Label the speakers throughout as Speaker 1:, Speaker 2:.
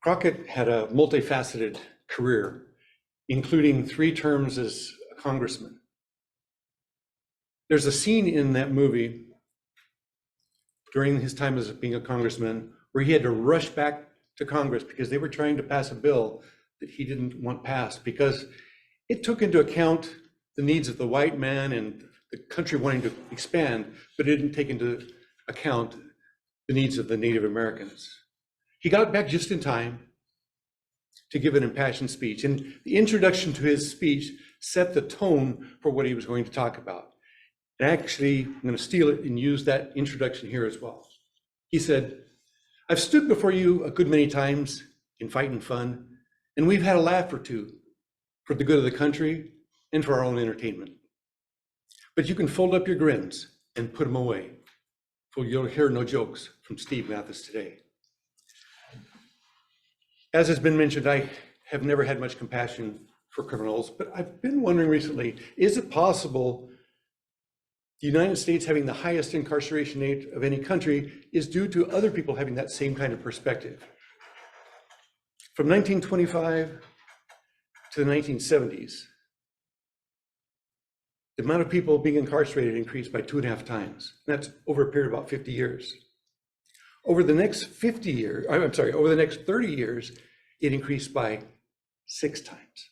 Speaker 1: Crockett had a multifaceted career, including 3 terms as a congressman. There's a scene in that movie during his time as being a congressman where he had to rush back to Congress because they were trying to pass a bill that he didn't want passed because it took into account the needs of the white man and the country wanting to expand, but it didn't take into account the needs of the Native Americans. He got back just in time to give an impassioned speech, and the introduction to his speech set the tone for what he was going to talk about. And actually, I'm going to steal it and use that introduction here as well. He said, "I've stood before you a good many times in fight and fun, and we've had a laugh or two for the good of the country and for our own entertainment. But you can fold up your grins and put them away, for you'll hear no jokes from Steve Mathis today." As has been mentioned, I have never had much compassion for criminals, but I've been wondering recently, is it possible the United States having the highest incarceration rate of any country is due to other people having that same kind of perspective? From 1925 to the 1970s, the amount of people being incarcerated increased by 2.5 times. That's over a period of about 50 years. Over the next 30 years, it increased by 6 times,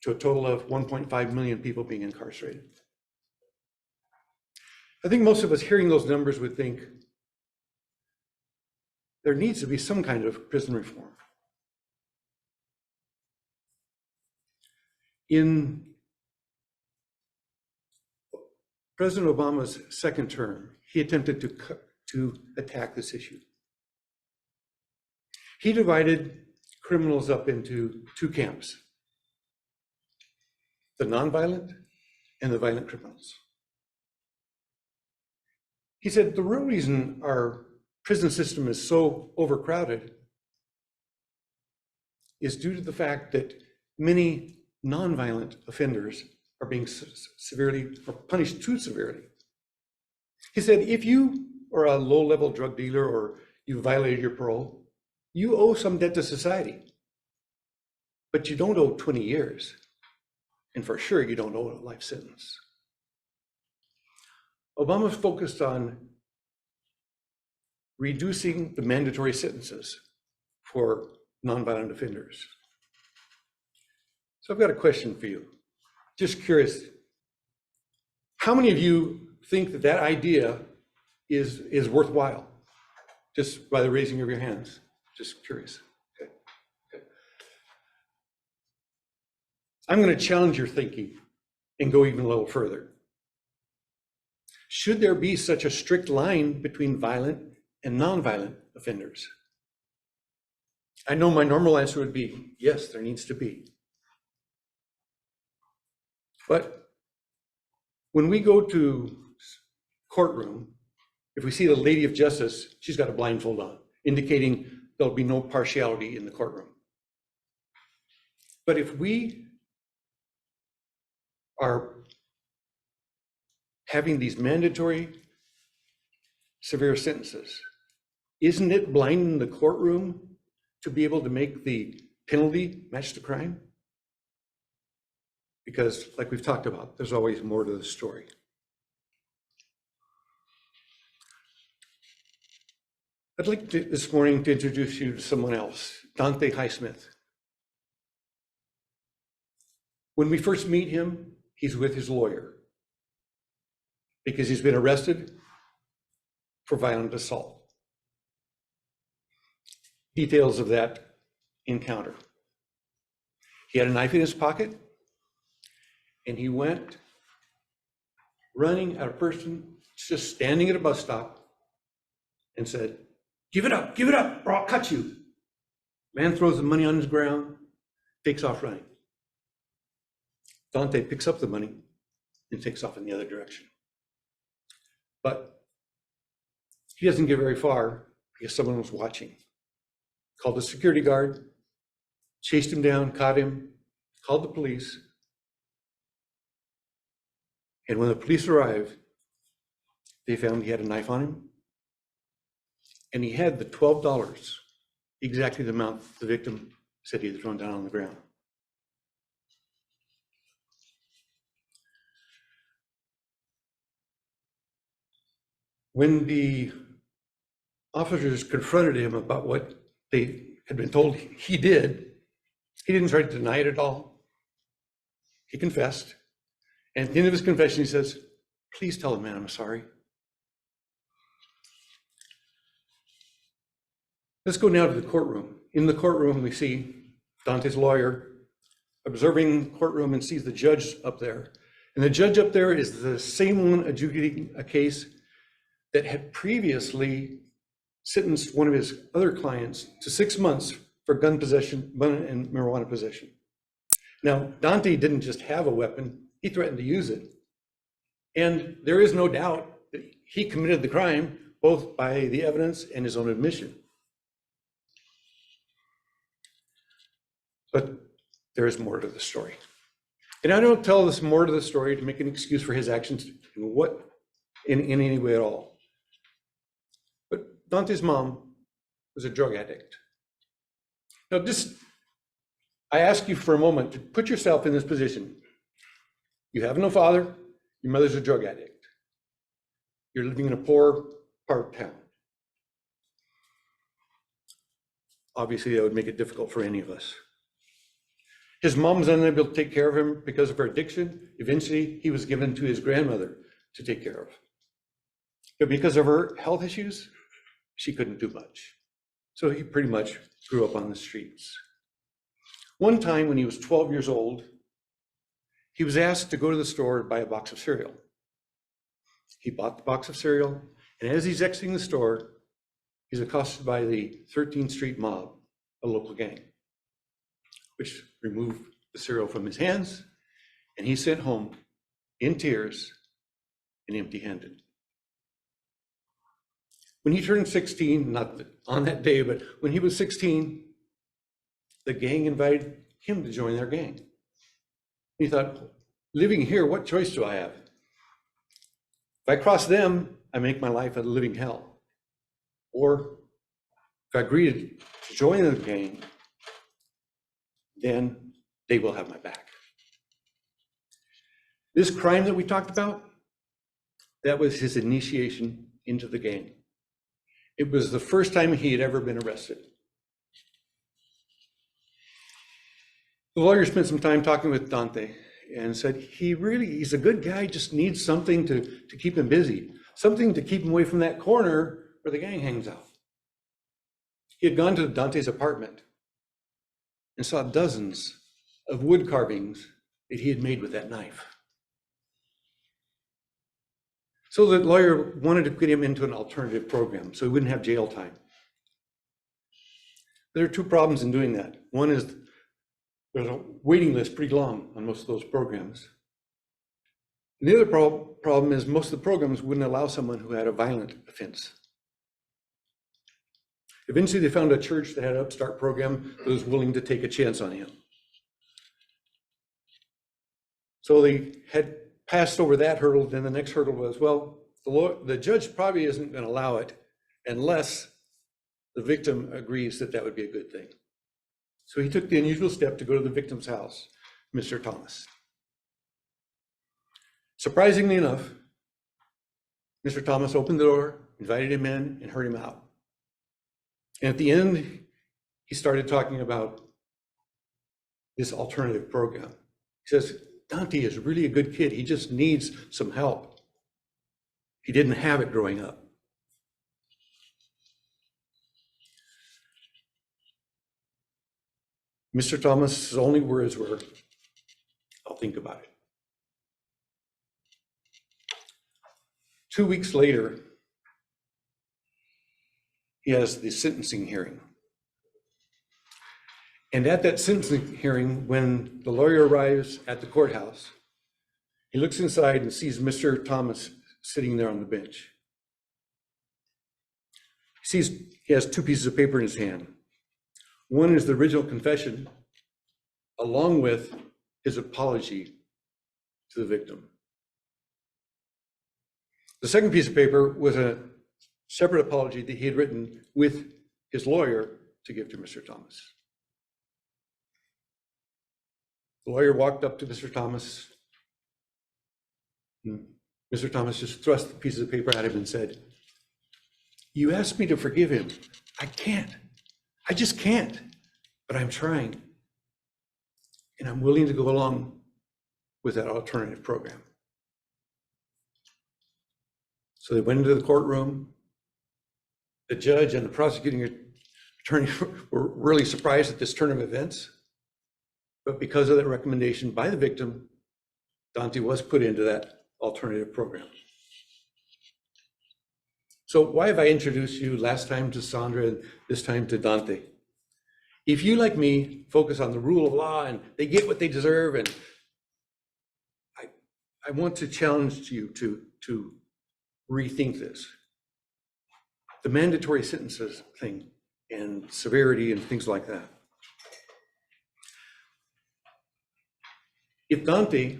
Speaker 1: to a total of 1.5 million people being incarcerated. I think most of us hearing those numbers would think there needs to be some kind of prison reform. In President Obama's second term, he attempted to attack this issue. He divided criminals up into 2 camps: the nonviolent and the violent criminals. He said the real reason our prison system is so overcrowded is due to the fact that many nonviolent offenders are being punished too severely. He said, if you are a low-level drug dealer or you violated your parole, you owe some debt to society, but you don't owe 20 years. And for sure, you don't owe a life sentence. Obama focused on reducing the mandatory sentences for nonviolent offenders. So I've got a question for you. Just curious, how many of you think that that idea is worthwhile? Just by the raising of your hands. Just curious. Okay. I'm going to challenge your thinking and go even a little further. Should there be such a strict line between violent and nonviolent offenders? I know my normal answer would be, yes, there needs to be. But when we go to courtroom, if we see the Lady of Justice, she's got a blindfold on, indicating there'll be no partiality in the courtroom. But if we are having these mandatory severe sentences, isn't it blinding the courtroom to be able to make the penalty match the crime? Because, like we've talked about, there's always more to the story. I'd like this morning to introduce you to someone else, Dante Highsmith. When we first meet him, he's with his lawyer because he's been arrested for violent assault. Details of that encounter. He had a knife in his pocket, and he went running at a person just standing at a bus stop and said, give it up, or I'll cut you." Man throws the money on the ground, takes off running. Dante picks up the money and takes off in the other direction. But he doesn't get very far because someone was watching. Called a security guard, chased him down, caught him, called the police. And when the police arrived, they found he had a knife on him And he had the $12, exactly the amount the victim said he had thrown down on the ground. When the officers confronted him about what they had been told he did, he didn't try to deny it at all. He confessed. And at the end of his confession, he says, "Please tell the man I'm sorry." Let's go now to the courtroom. In the courtroom, we see Dante's lawyer observing the courtroom and sees the judge up there. And the judge up there is the same one adjudicating a case that had previously sentenced one of his other clients to 6 months for gun possession, gun and marijuana possession. Now, Dante didn't just have a weapon, he threatened to use it. And there is no doubt that he committed the crime, both by the evidence and his own admission. But there is more to the story. And I don't tell this more to the story to make an excuse for his actions in any way at all. But Dante's mom was a drug addict. Now, I ask you for a moment to put yourself in this position. You have no father, your mother's a drug addict. You're living in a poor part of town. Obviously, that would make it difficult for any of us. His mom was unable to take care of him because of her addiction. Eventually, he was given to his grandmother to take care of. But because of her health issues, she couldn't do much. So he pretty much grew up on the streets. One time when he was 12 years old, he was asked to go to the store and buy a box of cereal. He bought the box of cereal, and as he's exiting the store, he's accosted by the 13th Street Mob, a local gang, which removed the cereal from his hands, and he's sent home in tears and empty-handed. When he turned 16, not on that day, but when he was 16, the gang invited him to join their gang. He thought, living here, what choice do I have? If I cross them, I make my life a living hell. Or if I agree to join the gang, then they will have my back. This crime that we talked about, that was his initiation into the gang. It was the first time he had ever been arrested. The lawyer spent some time talking with Dante and said, he's a good guy, just needs something to keep him busy, something to keep him away from that corner where the gang hangs out. He had gone to Dante's apartment and saw dozens of wood carvings that he had made with that knife. So the lawyer wanted to get him into an alternative program so he wouldn't have jail time. There are two problems in doing that. One is there's a waiting list pretty long on most of those programs. And the other problem is most of the programs wouldn't allow someone who had a violent offense. Eventually they found a church that had an upstart program that was willing to take a chance on him. So they had passed over that hurdle, then the next hurdle was, well, the judge probably isn't going to allow it unless the victim agrees that that would be a good thing. So he took the unusual step to go to the victim's house, Mr. Thomas. Surprisingly enough, Mr. Thomas opened the door, invited him in, and heard him out. And at the end, he started talking about this alternative program. He says, Dante is really a good kid. He just needs some help. He didn't have it growing up. Mr. Thomas's only words were, I'll think about it. 2 weeks later, he has the sentencing hearing. And at that sentencing hearing, when the lawyer arrives at the courthouse, he looks inside and sees Mr. Thomas sitting there on the bench. He has two pieces of paper in his hand. One is the original confession, along with his apology to the victim. The second piece of paper was a separate apology that he had written with his lawyer to give to Mr. Thomas. The lawyer walked up to Mr. Thomas. Mr. Thomas just thrust the pieces of paper at him and said, "You asked me to forgive him. I can't. I just can't, but I'm trying. And I'm willing to go along with that alternative program." So they went into the courtroom. The judge and the prosecuting attorney were really surprised at this turn of events. But because of that recommendation by the victim, Dante was put into that alternative program. So why have I introduced you last time to Sandra and this time to Dante? If you, like me, focus on the rule of law and they get what they deserve, and I want to challenge you to rethink this. The mandatory sentences thing and severity and things like that. If Dante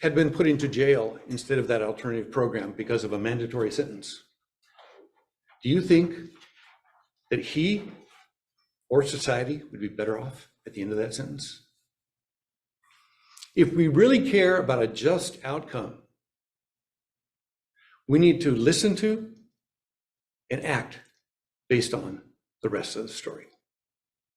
Speaker 1: had been put into jail instead of that alternative program because of a mandatory sentence, do you think that he or society would be better off at the end of that sentence? If we really care about a just outcome, we need to listen to and act based on the rest of the story.